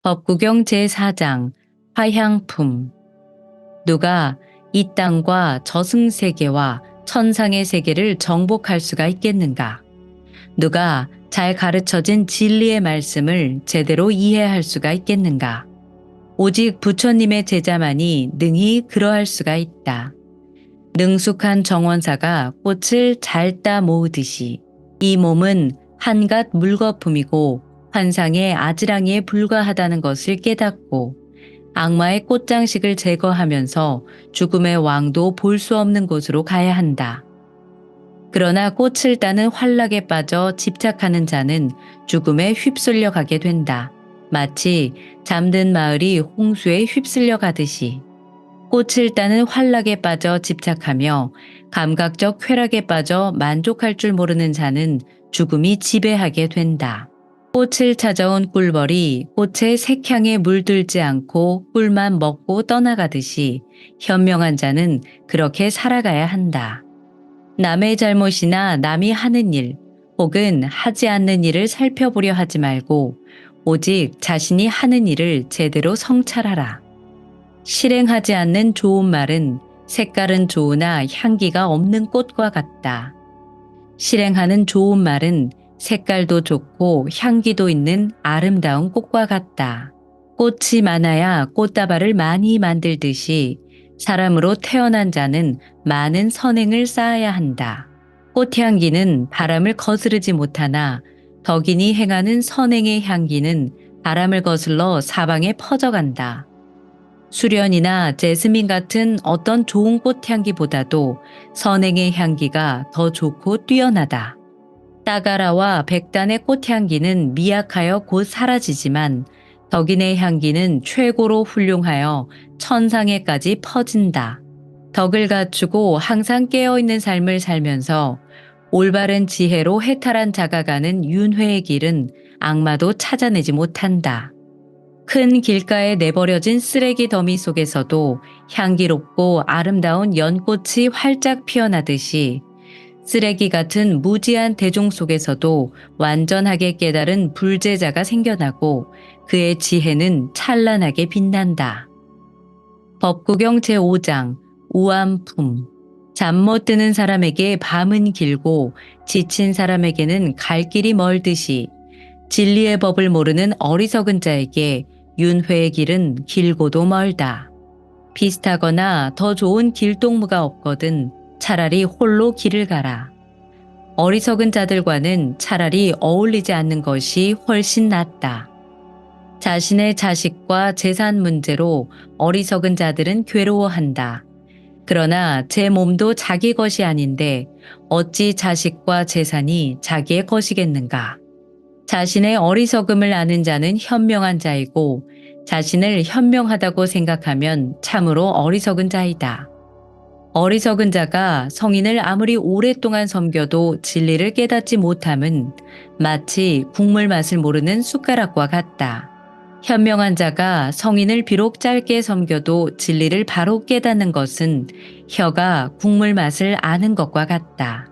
법구경 제4장 화향품. 누가 이 땅과 저승세계와 천상의 세계를 정복할 수가 있겠는가? 누가 잘 가르쳐진 진리의 말씀을 제대로 이해할 수가 있겠는가? 오직 부처님의 제자만이 능히 그러할 수가 있다. 능숙한 정원사가 꽃을 잘 따 모으듯이 이 몸은 한갓 물거품이고 환상의 아지랑이에 불과하다는 것을 깨닫고 악마의 꽃장식을 제거하면서 죽음의 왕도 볼 수 없는 곳으로 가야 한다. 그러나 꽃을 따는 활락에 빠져 집착하는 자는 죽음에 휩쓸려 가게 된다. 마치 잠든 마을이 홍수에 휩쓸려 가듯이 꽃을 따는 활락에 빠져 집착하며 감각적 쾌락에 빠져 만족할 줄 모르는 자는 죽음이 지배하게 된다. 꽃을 찾아온 꿀벌이 꽃의 색향에 물들지 않고 꿀만 먹고 떠나가듯이 현명한 자는 그렇게 살아가야 한다. 남의 잘못이나 남이 하는 일 혹은 하지 않는 일을 살펴보려 하지 말고 오직 자신이 하는 일을 제대로 성찰하라. 실행하지 않는 좋은 말은 색깔은 좋으나 향기가 없는 꽃과 같다. 실행하는 좋은 말은 색깔도 좋고 향기도 있는 아름다운 꽃과 같다. 꽃이 많아야 꽃다발을 많이 만들듯이 사람으로 태어난 자는 많은 선행을 쌓아야 한다. 꽃향기는 바람을 거스르지 못하나 덕인이 행하는 선행의 향기는 바람을 거슬러 사방에 퍼져간다. 수련이나 제스민 같은 어떤 좋은 꽃향기보다도 선행의 향기가 더 좋고 뛰어나다. 따가라와 백단의 꽃향기는 미약하여 곧 사라지지만 덕인의 향기는 최고로 훌륭하여 천상에까지 퍼진다. 덕을 갖추고 항상 깨어있는 삶을 살면서 올바른 지혜로 해탈한 자가 가는 윤회의 길은 악마도 찾아내지 못한다. 큰 길가에 내버려진 쓰레기 더미 속에서도 향기롭고 아름다운 연꽃이 활짝 피어나듯이 쓰레기 같은 무지한 대중 속에서도 완전하게 깨달은 불제자가 생겨나고 그의 지혜는 찬란하게 빛난다. 법구경 제5장 우암품. 잠 못 드는 사람에게 밤은 길고 지친 사람에게는 갈 길이 멀듯이 진리의 법을 모르는 어리석은 자에게 윤회의 길은 길고도 멀다. 비슷하거나 더 좋은 길동무가 없거든 차라리 홀로 길을 가라. 어리석은 자들과는 차라리 어울리지 않는 것이 훨씬 낫다. 자신의 자식과 재산 문제로 어리석은 자들은 괴로워한다. 그러나 제 몸도 자기 것이 아닌데 어찌 자식과 재산이 자기의 것이겠는가? 자신의 어리석음을 아는 자는 현명한 자이고 자신을 현명하다고 생각하면 참으로 어리석은 자이다. 어리석은 자가 성인을 아무리 오랫동안 섬겨도 진리를 깨닫지 못함은 마치 국물 맛을 모르는 숟가락과 같다. 현명한 자가 성인을 비록 짧게 섬겨도 진리를 바로 깨닫는 것은 혀가 국물 맛을 아는 것과 같다.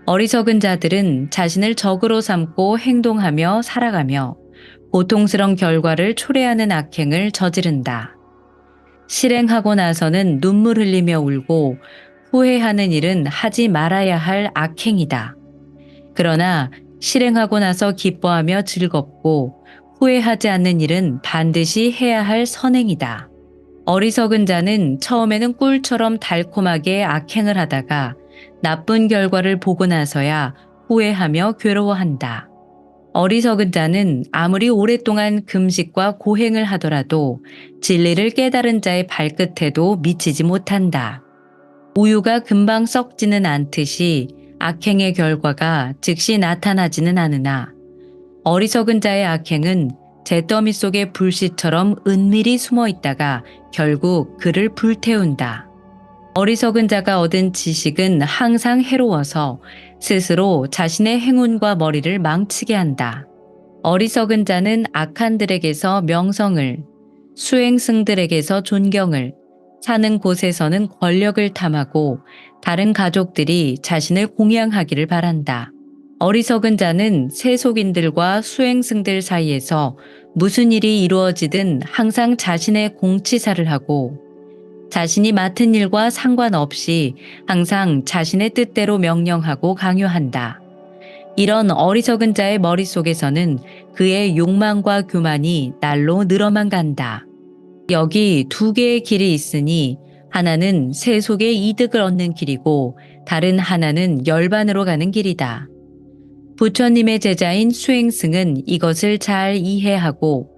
어리석은 자들은 자신을 적으로 삼고 행동하며 살아가며 고통스러운 결과를 초래하는 악행을 저지른다. 실행하고 나서는 눈물 흘리며 울고 후회하는 일은 하지 말아야 할 악행이다. 그러나 실행하고 나서 기뻐하며 즐겁고 후회하지 않는 일은 반드시 해야 할 선행이다. 어리석은 자는 처음에는 꿀처럼 달콤하게 악행을 하다가 나쁜 결과를 보고 나서야 후회하며 괴로워한다. 어리석은 자는 아무리 오랫동안 금식과 고행을 하더라도 진리를 깨달은 자의 발끝에도 미치지 못한다. 우유가 금방 썩지는 않듯이 악행의 결과가 즉시 나타나지는 않으나 어리석은 자의 악행은 잿더미 속의 불씨처럼 은밀히 숨어 있다가 결국 그를 불태운다. 어리석은 자가 얻은 지식은 항상 해로워서 스스로 자신의 행운과 머리를 망치게 한다. 어리석은 자는 악한들에게서 명성을, 수행승들에게서 존경을, 사는 곳에서는 권력을 탐하고 다른 가족들이 자신을 공양하기를 바란다. 어리석은 자는 세속인들과 수행승들 사이에서 무슨 일이 이루어지든 항상 자신의 공치사를 하고 자신이 맡은 일과 상관없이 항상 자신의 뜻대로 명령하고 강요한다. 이런 어리석은 자의 머릿속에서는 그의 욕망과 교만이 날로 늘어만 간다. 여기 두 개의 길이 있으니 하나는 세속의 이득을 얻는 길이고 다른 하나는 열반으로 가는 길이다. 부처님의 제자인 수행승은 이것을 잘 이해하고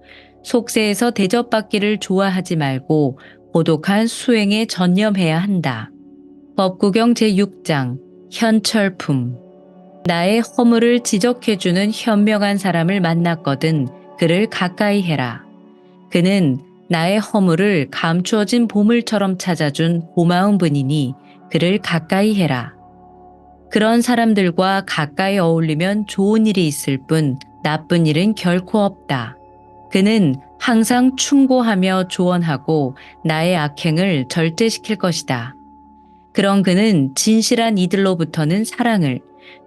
속세에서 대접받기를 좋아하지 말고 고독한 수행에 전념해야 한다. 법구경 제6장 현철품. 나의 허물을 지적해주는 현명한 사람을 만났거든 그를 가까이 해라. 그는 나의 허물을 감추어진 보물처럼 찾아준 고마운 분이니 그를 가까이 해라. 그런 사람들과 가까이 어울리면 좋은 일이 있을 뿐 나쁜 일은 결코 없다. 그는 항상 충고하며 조언하고 나의 악행을 절제시킬 것이다. 그런 그는 진실한 이들로부터는 사랑을,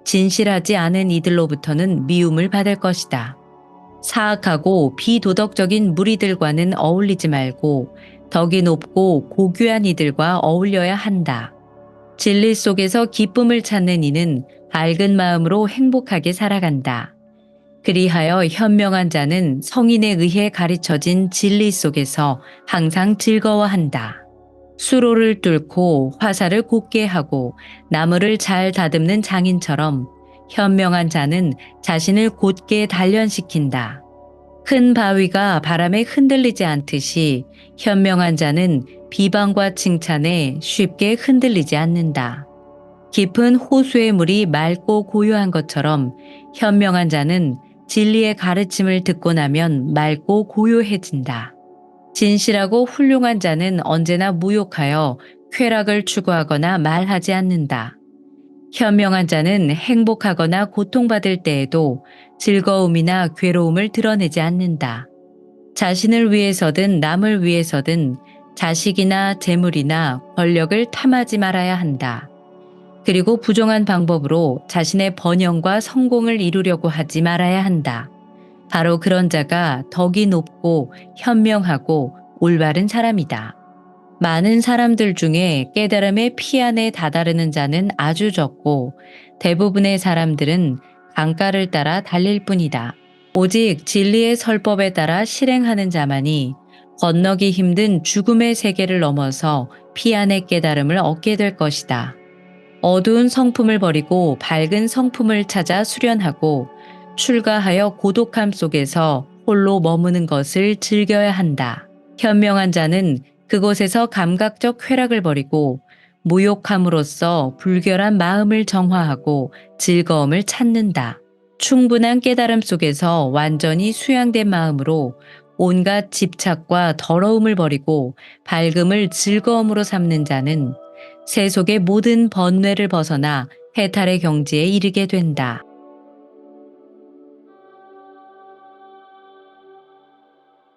진실하지 않은 이들로부터는 미움을 받을 것이다. 사악하고 비도덕적인 무리들과는 어울리지 말고 덕이 높고 고귀한 이들과 어울려야 한다. 진리 속에서 기쁨을 찾는 이는 밝은 마음으로 행복하게 살아간다. 그리하여 현명한 자는 성인에 의해 가르쳐진 진리 속에서 항상 즐거워한다. 수로를 뚫고 화살을 곧게 하고 나무를 잘 다듬는 장인처럼 현명한 자는 자신을 곧게 단련시킨다. 큰 바위가 바람에 흔들리지 않듯이 현명한 자는 비방과 칭찬에 쉽게 흔들리지 않는다. 깊은 호수의 물이 맑고 고요한 것처럼 현명한 자는 진리의 가르침을 듣고 나면 맑고 고요해진다. 진실하고 훌륭한 자는 언제나 무욕하여 쾌락을 추구하거나 말하지 않는다. 현명한 자는 행복하거나 고통받을 때에도 즐거움이나 괴로움을 드러내지 않는다. 자신을 위해서든 남을 위해서든 자식이나 재물이나 권력을 탐하지 말아야 한다. 그리고 부정한 방법으로 자신의 번영과 성공을 이루려고 하지 말아야 한다. 바로 그런 자가 덕이 높고 현명하고 올바른 사람이다. 많은 사람들 중에 깨달음의 피안에 다다르는 자는 아주 적고 대부분의 사람들은 강가를 따라 달릴 뿐이다. 오직 진리의 설법에 따라 실행하는 자만이 건너기 힘든 죽음의 세계를 넘어서 피안의 깨달음을 얻게 될 것이다. 어두운 성품을 버리고 밝은 성품을 찾아 수련하고 출가하여 고독함 속에서 홀로 머무는 것을 즐겨야 한다. 현명한 자는 그곳에서 감각적 쾌락을 버리고 무욕함으로써 불결한 마음을 정화하고 즐거움을 찾는다. 충분한 깨달음 속에서 완전히 수양된 마음으로 온갖 집착과 더러움을 버리고 밝음을 즐거움으로 삼는 자는 세속의 모든 번뇌를 벗어나 해탈의 경지에 이르게 된다.